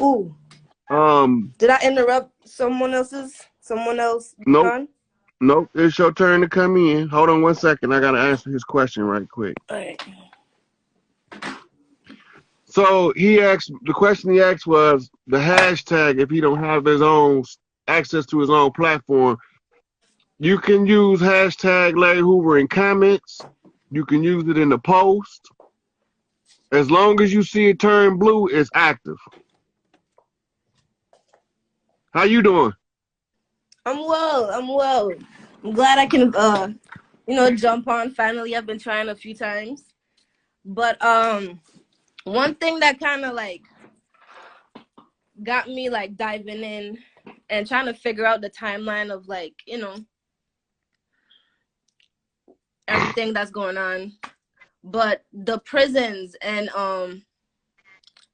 Ooh. Did I interrupt someone else? Nope. Con? Nope. It's your turn to come in. Hold on 1 second. I gotta answer his question right quick. All right. So the question he asked was the hashtag. If he don't have his own access to his own platform, you can use hashtag Larry Hoover in comments. You can use it in the post. As long as you see it turn blue, it's active. How you doing? I'm well. I'm glad I can jump on finally. I've been trying a few times. But one thing that kind of like got me like diving in and trying to figure out the timeline of like, everything that's going on. But the prisons and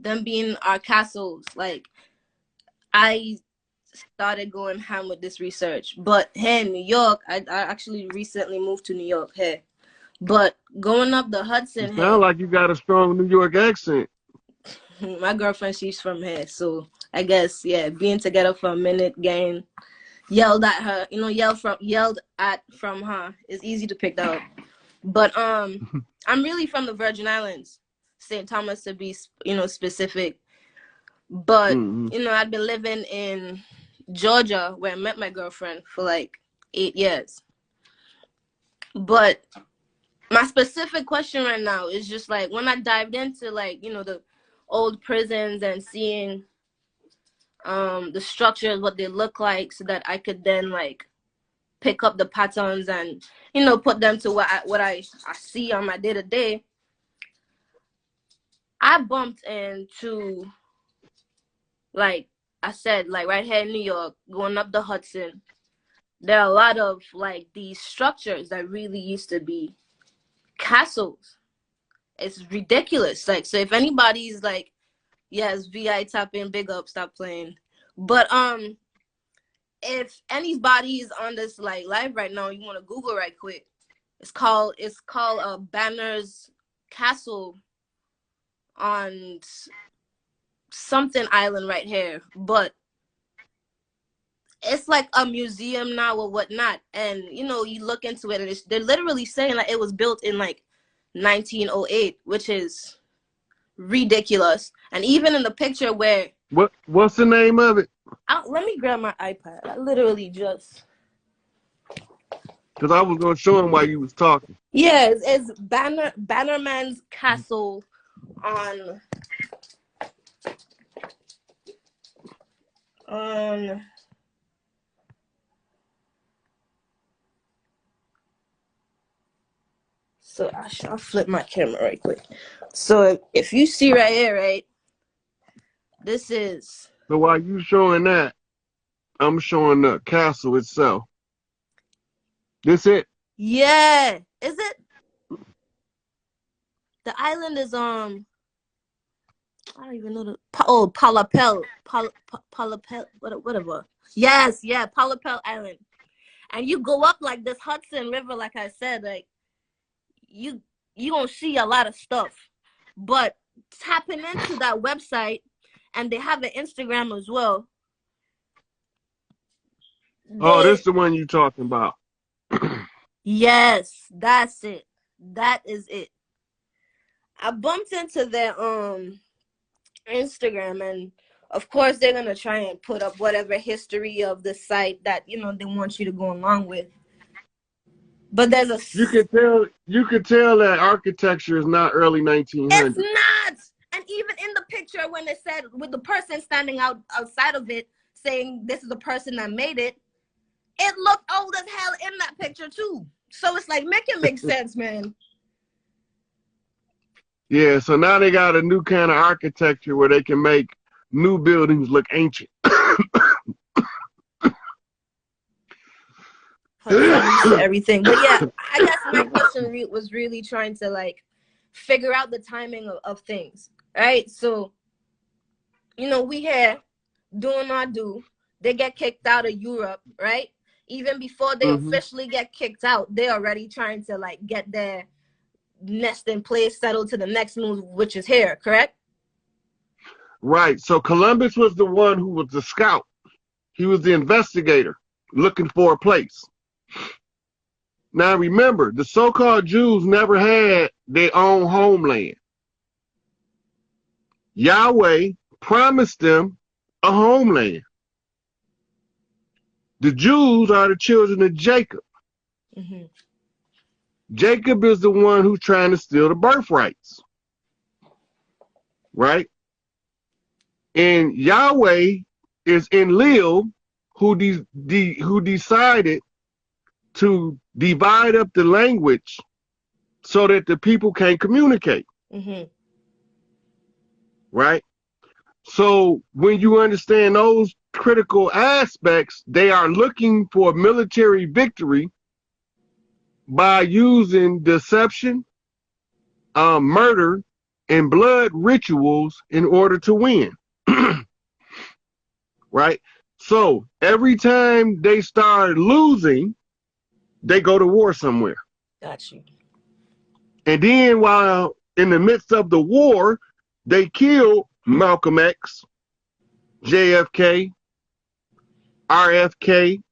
them being our castles, like I started going ham with this research. But here in New York, I actually recently moved to New York here. But going up the Hudson You sound like you got a strong New York accent. My girlfriend, she's from here, so I guess being together for a minute, getting yelled at her, yelled at from her is easy to pick that up. But I'm really from the Virgin Islands, St. Thomas to be specific. But I've been living in Georgia where I met my girlfriend for like 8 years. But my specific question right now is just like when I dived into like the old prisons and seeing the structures, what they look like, so that I could then like pick up the patterns and put them to what I see on my day-to-day. I bumped into, like I said, like right here in New York, going up the Hudson, there are a lot of like these structures that really used to be castles. It's ridiculous. Like, so if anybody's like, yes, VI tap in, big up, stop playing. But if anybody's on this like live right now, you want to Google right quick. It's called Banner's Castle on something island right here. But it's like a museum now or whatnot. And you look into it and they're literally saying like it was built in like 1908, which is ridiculous. And even in the picture where what's the name of it? Let me grab my iPad. I literally just, because I was gonna show him while you was talking. Yeah, it's Bannerman's Castle on so I'll flip my camera right quick. So if you see right here, right, this is. So while you showing that, I'm showing the castle itself. This it? Yeah. Is it? The island is I don't even know the Palapel, whatever. Yes, Palapel Island. And you go up like this Hudson River, like I said, like you gonna see a lot of stuff. But tapping into that website, and they have an Instagram as well. Oh, this is the one you talking about. Yes, that's it. That is it. I bumped into their Instagram, and of course they're gonna try and put up whatever history of the site that they want you to go along with. But there's a you could tell that architecture is not early 1900s. It's not. And even in the picture when it said with the person standing outside of it saying this is the person that made it, it looked old as hell in that picture too. So it's like make it make sense, man. Yeah, so now they got a new kind of architecture where they can make new buildings look ancient. Everything. But yeah, I guess my question was really trying to like figure out the timing of things. Right? So, we here doing our do. They get kicked out of Europe, right? Even before they officially get kicked out, they're already trying to like get their nest in place, settled to the next move, which is here, correct? Right. So Columbus was the one who was the scout. He was the investigator looking for a place. Now remember, the so-called Jews never had their own homeland. Yahweh promised them a homeland. The Jews are the children of Jacob. Mm-hmm. Jacob is the one who's trying to steal the birthrights. Right? And Yahweh is ENLIL, who decided to divide up the language so that the people can communicate. Mm-hmm. Right? So when you understand those critical aspects, they are looking for military victory by using deception, murder, and blood rituals in order to win. Right? So every time they start losing, they go to war somewhere. Got you. And then while in the midst of the war, they kill Malcolm X, JFK, RFK,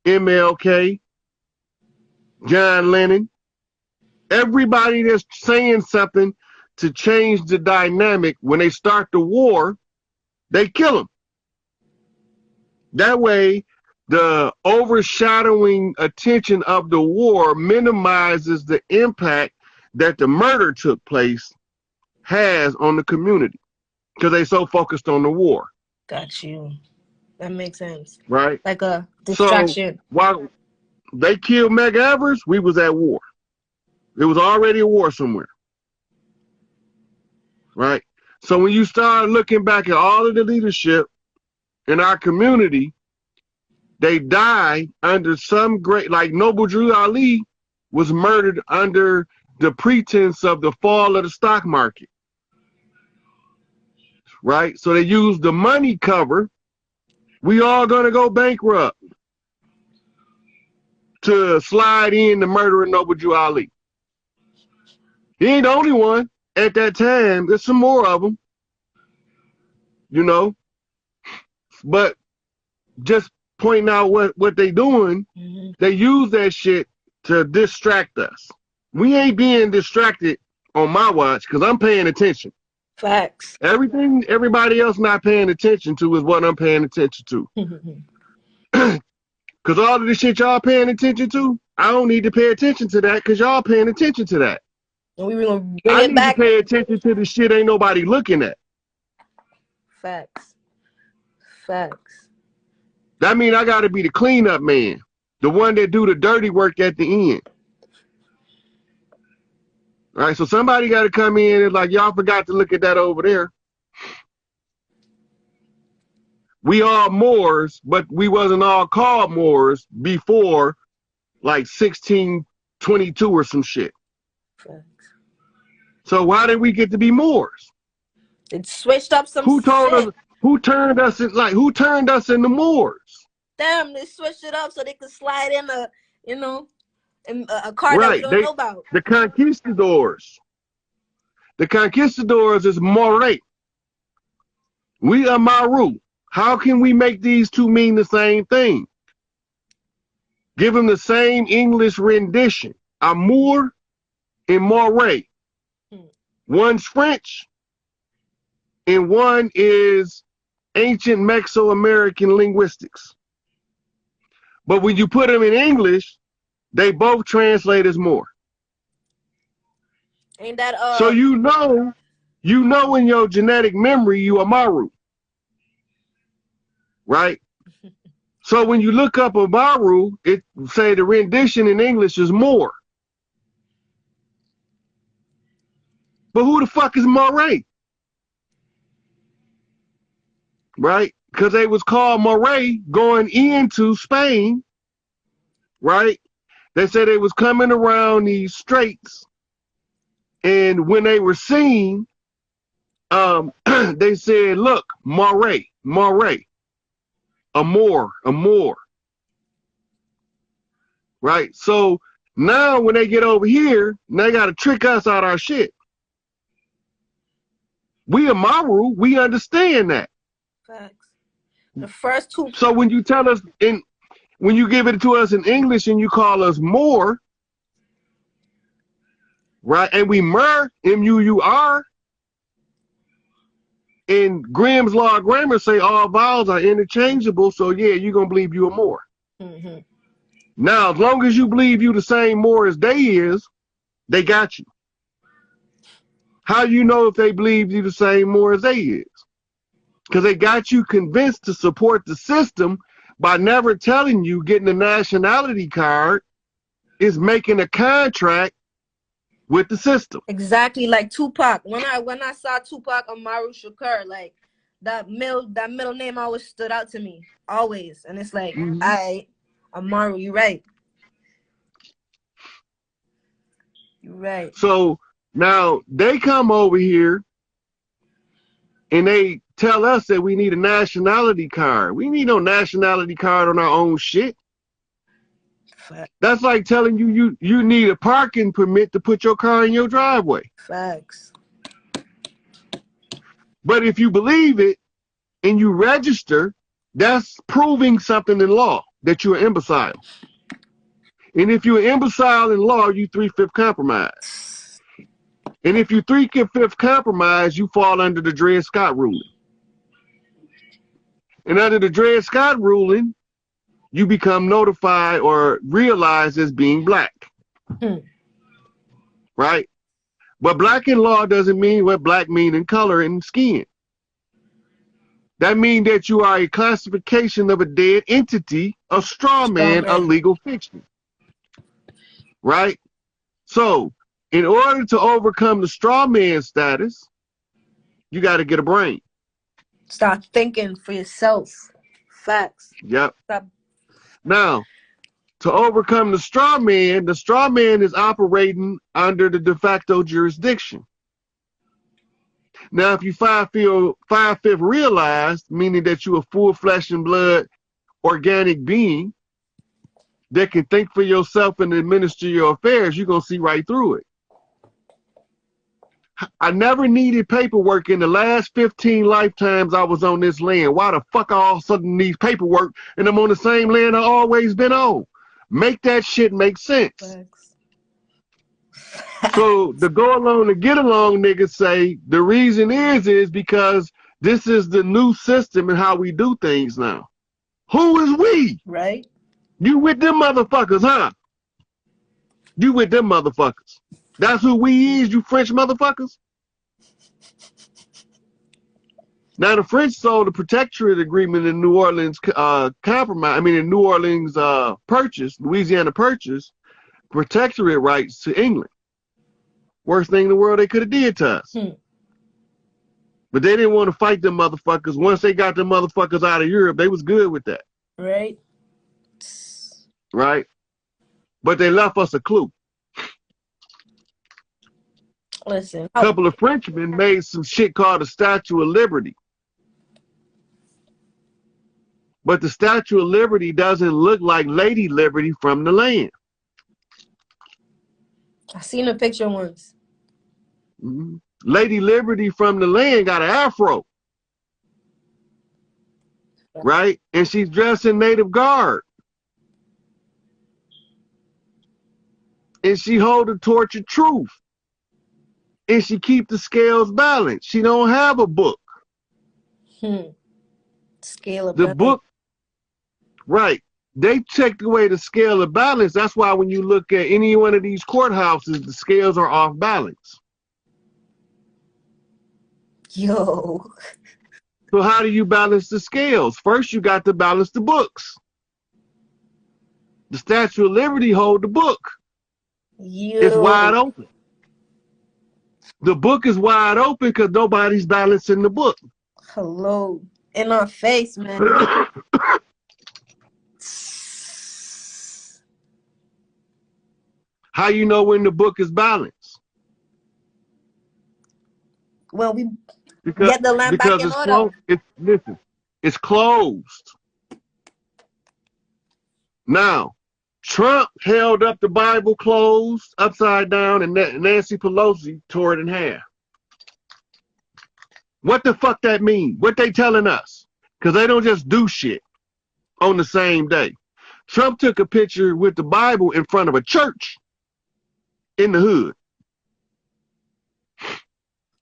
MLK, John Lennon, everybody that's saying something to change the dynamic. When they start the war, they kill them. That way, the overshadowing attention of the war minimizes the impact that the murder took place has on the community, because they so focused on the war. Got you. That makes sense. Right? Like a distraction. So while they killed Meg Evers, we was at war. It was already a war somewhere. Right? So when you start looking back at all of the leadership in our community, they die under some great, like Noble Drew Ali was murdered under the pretense of the fall of the stock market. Right? So they used the money cover. We all gonna go bankrupt to slide in the murder of Noble Drew Ali. He ain't the only one at that time. There's some more of them, you know. But just pointing out what they doing, Mm-hmm. they use that shit to distract us. We ain't being distracted on my watch because I'm paying attention. Facts. Everything everybody else not paying attention to is what I'm paying attention to. Because all of the shit y'all paying attention to, I don't need to pay attention to that because y'all paying attention to that. And we were gonna bring I it need back. to pay attention to the shit ain't nobody looking at. Facts. Facts. That means I got to be the cleanup man, the one that do the dirty work at the end. All right, so somebody got to come in and like, y'all forgot to look at that over there. We all Moors, but we wasn't all called Moors before like 1622 or some shit. Facts. So why did we get to be Moors? It switched up some Who told shit. us? Who turned us in, like? Who turned us into Moors? Damn, they switched it up so they could slide in a, you know, a card that we Right, don't know about. the conquistadors. The conquistadors is Moray. We are Maru. How can we make these two mean the same thing? Give them the same English rendition. Amour and Moray. One's French and one is ancient Mesoamerican linguistics. But when you put them in English, they both translate as Moor. Ain't that So you know in your genetic memory you are Maru. Right? So when you look up a Maru, it say the rendition in English is Moor. But who the fuck is Moray? Right? Because they was called Moray going into Spain. Right? They said they was coming around these straits. And when they were seen, they said, look, Moray, Moray. Amor. Right? So now when they get over here, they got to trick us out our shit. We Amaru, we understand that. Facts. The first two. So when you tell us when you give it to us in English and you call us more, right? And we M-U-U-R. And Grimm's Law of Grammar say all vowels are interchangeable. So yeah, you're gonna believe you are more. Mm-hmm. Now, as long as you believe you the same more as they is, they got you. How do you know if they believe you the same more as they is? Because they got you convinced to support the system by never telling you getting a nationality card is making a contract with the system. Exactly, like Tupac. When I saw Tupac Amaru Shakur, like that middle name always stood out to me, always. And it's like, Amaru, you right. You right. So now they come over here and they tell us that we need a nationality card. We need no nationality card on our own shit. Facts. That's like telling you need a parking permit to put your car in your driveway. Facts. But if you believe it and you register, that's proving something in law that you're an imbecile. And if you're an imbecile in law, you 3/5 compromise. And if you 3/5 compromise, you fall under the Dred Scott ruling. And under the Dred Scott ruling, you become notified or realized as being black. Right? But black in law doesn't mean what black mean in color and skin. That means that you are a classification of a dead entity, a straw man, a legal fiction. Right? So, in order to overcome the straw man status, you got to get a brain. Start thinking for yourself. Facts. Yep. Stop. Now, to overcome the straw man is operating under the de facto jurisdiction. Now, if you 5/5 realized, meaning that you're a full flesh and blood organic being that can think for yourself and administer your affairs, you're going to see right through it. I never needed paperwork in the last 15 lifetimes I was on this land. Why the fuck I all of a sudden need paperwork and I'm on the same land I always been on? Make that shit make sense. Facts. So the go along and get along niggas say the reason is because this is the new system and how we do things now. Who is we? Right? You with them motherfuckers, huh? You with them motherfuckers. That's who we is, you French motherfuckers. Now the French sold the protectorate agreement in New Orleans in New Orleans Louisiana purchase protectorate rights to England. Worst thing in the world they could have did to us. But they didn't want to fight them motherfuckers. Once they got them motherfuckers out of Europe, they was good with that. Right. Right? But they left us a clue. Listen. A couple of Frenchmen made some shit called the Statue of Liberty. But the Statue of Liberty doesn't look like Lady Liberty from the land. I seen a picture once. Lady Liberty from the land got an afro. Right? And she's dressed in native garb. And she hold the torch of truth. And she keep the scales balanced. She don't have a book. Scale of the balance. book, right. They checked away the scale of balance. That's why when you look at any one of these courthouses, the scales are off balance. Yo. So how do you balance the scales? First, you got to balance the books. The Statue of Liberty hold the book. Yo. It's wide open. The book is wide open because nobody's balancing the book. Hello. In our face, man. How you know when the book is balanced? Well, we get the lamp back in order. Listen, it's closed. Now, Trump held up the Bible closed, upside down, and Nancy Pelosi tore it in half. What the fuck that mean? What they telling us? Because they don't just do shit on the same day. Trump took a picture with the Bible in front of a church in the hood.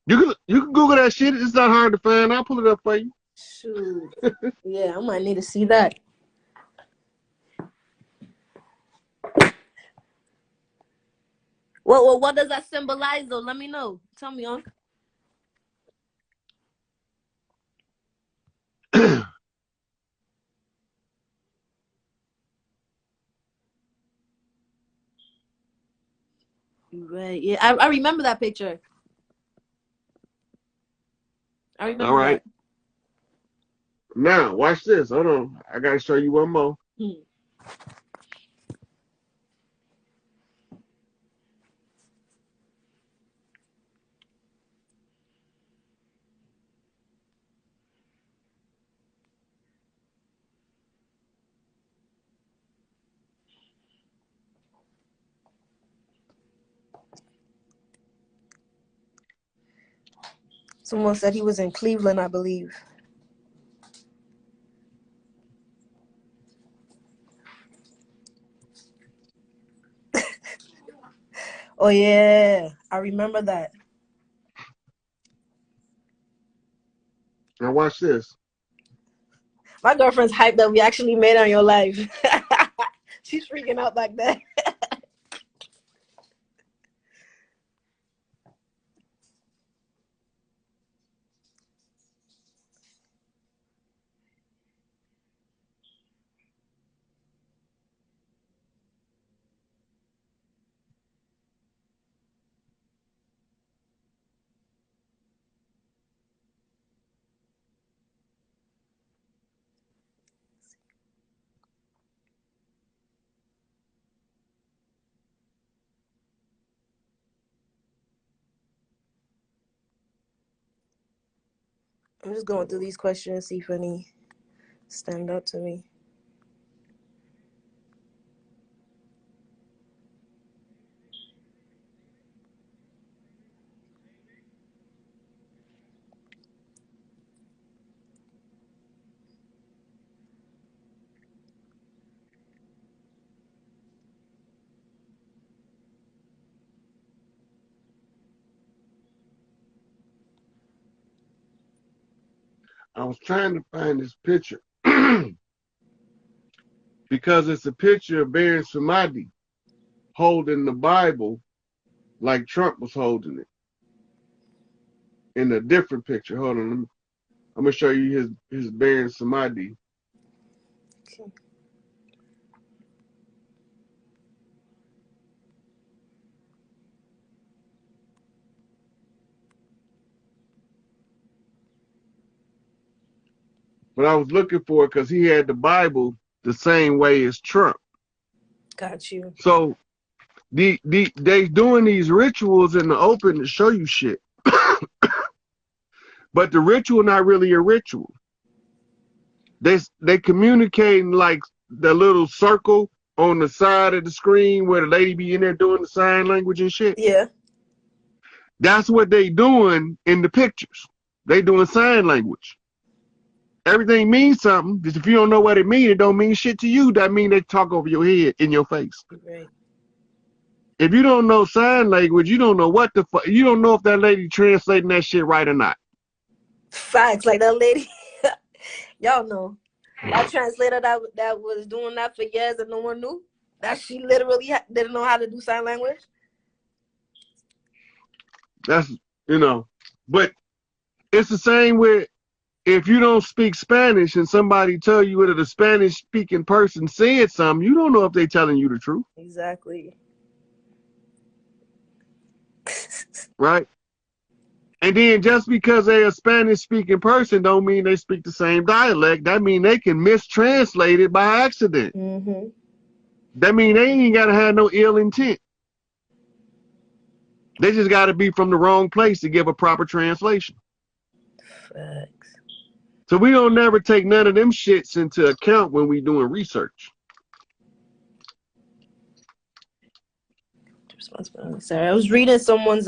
You can Google that shit. It's not hard to find. I'll pull it up for you. Shoot. Yeah, I might need to see that. Well, what does that symbolize, though? Let me know. Tell me, Unc. Right. Yeah, I remember that picture. I remember. All right. That. Now, watch this. Hold on. I got to show you one more. Someone said he was in Cleveland, I believe. Oh, yeah. I remember that. Now, watch this. My girlfriend's hyped that we actually made it on your life. She's freaking out like that. I'm just going through these questions, see if any stand out to me. I was trying to find this picture because it's a picture of Baron Samadi holding the Bible like Trump was holding it in a different picture. Hold on. I'm going to show you his Baron Samadi. Okay. But I was looking for it because he had the Bible the same way as Trump. Got you. So they doing these rituals in the open to show you shit. But the ritual not really a ritual. They communicating like the little circle on the side of the screen where the lady be in there doing the sign language and shit. Yeah. That's what they doing in the pictures. They doing sign language. Everything means something. Just if you don't know what it means, it don't mean shit to you. That mean they talk over your head in your face. Right. If you don't know sign language, you don't know what the fuck. You don't know if that lady translating that shit right or not. Facts, like that lady. Y'all know. That translator that was doing that for years and no one knew. That she literally didn't know how to do sign language. That's, but it's the same with if you don't speak Spanish and somebody tell you that a Spanish speaking person said something, you don't know if they telling you the truth. Exactly. Right? And then just because they're a Spanish speaking person don't mean they speak the same dialect. That mean they can mistranslate it by accident. Mm-hmm. That mean they ain't gotta have no ill intent. They just gotta be from the wrong place to give a proper translation. Facts. So we don't never take none of them shits into account when we doing research. Sorry, I was reading someone's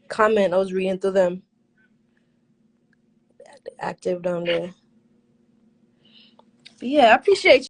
comment. I was reading through them. active down there. But yeah, I appreciate you.